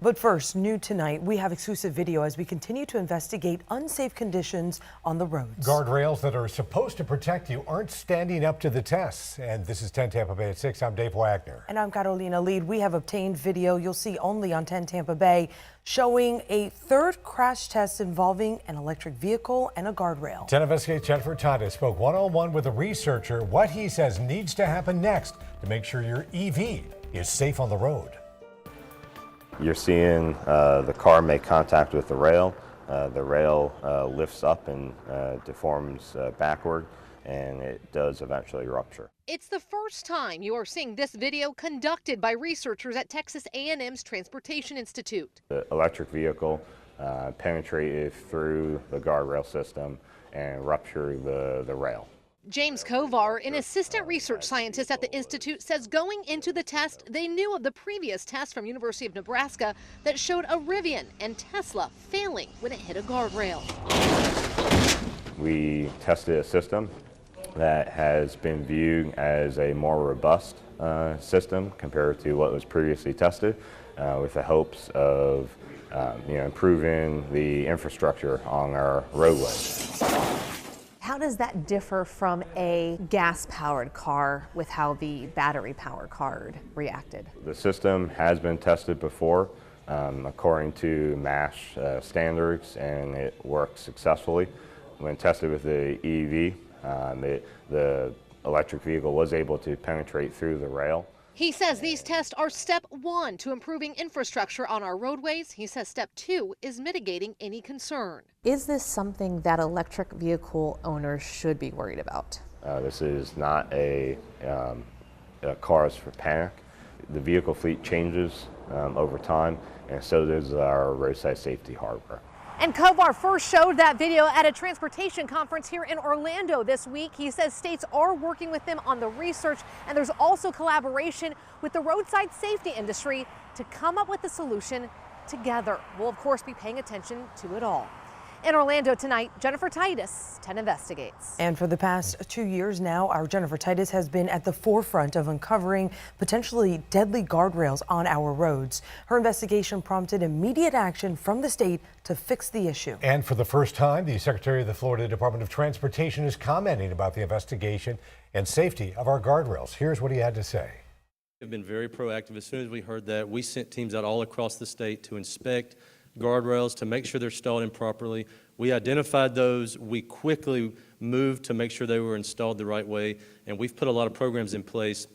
But first, new tonight, we have exclusive video as we continue to investigate unsafe conditions on the roads. Guardrails that are supposed to protect you aren't standing up to the tests. And this is 10 Tampa Bay at 6. I'm Dave Wagner. And I'm Carolina Lead. We have obtained video you'll see only on 10 Tampa Bay showing a third crash test involving an electric vehicle and a guardrail. 10 Investigate's Jennifer Titus spoke one-on-one with a researcher what he says needs to happen next to make sure your EV is safe on the road. You're seeing the car make contact with the rail. The rail lifts up and deforms backward, and it does eventually rupture. It's the first time you are seeing this video conducted by researchers at Texas A&M's Transportation Institute. The electric vehicle penetrated through the guardrail system and ruptured the rail. James Kovar, an assistant research scientist at the Institute, says going into the test, they knew of the previous test from University of Nebraska that showed a Rivian and Tesla failing when it hit a guardrail. We tested a system that has been viewed as a more robust system compared to what was previously tested, with the hopes of improving the infrastructure on our roadways. How does that differ from a gas-powered car with how the battery-powered car reacted? The system has been tested before according to MASH standards, and it works successfully. When tested with the EV, the electric vehicle was able to penetrate through the rail. He says these tests are step one to improving infrastructure on our roadways. He says step two is mitigating any concern. Is this something that electric vehicle owners should be worried about? This is not a cause for panic. The vehicle fleet changes over time, and so does our roadside safety hardware. And Kovar first showed that video at a transportation conference here in Orlando this week. He says states are working with them on the research, and there's also collaboration with the roadside safety industry to come up with a solution together. We'll, of course, be paying attention to it all. In Orlando tonight, Jennifer Titus, 10 Investigates. And for the past 2 years now, our Jennifer Titus has been at the forefront of uncovering potentially deadly guardrails on our roads. Her investigation prompted immediate action from the state to fix the issue. And for the first time, the Secretary of the Florida Department of Transportation is commenting about the investigation and safety of our guardrails. Here's what he had to say. We've been very proactive. As soon as we heard that, we sent teams out all across the state to inspect guardrails to make sure they're installed in properly. We identified those. We quickly moved to make sure they were installed the right way, and we've put a lot of programs in place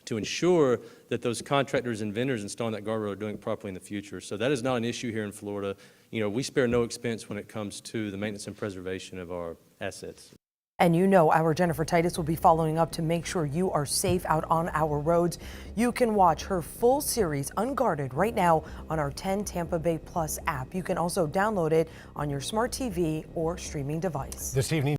to ensure that those contractors and vendors installing that guardrail are doing it properly in the future. So that is not an issue here in Florida. You know, we spare no expense when it comes to the maintenance and preservation of our assets. And you know our Jennifer Titus will be following up to make sure you are safe out on our roads. You can watch her full series Unguarded right now on our 10 Tampa Bay Plus app. You can also download it on your smart TV or streaming device. This evening.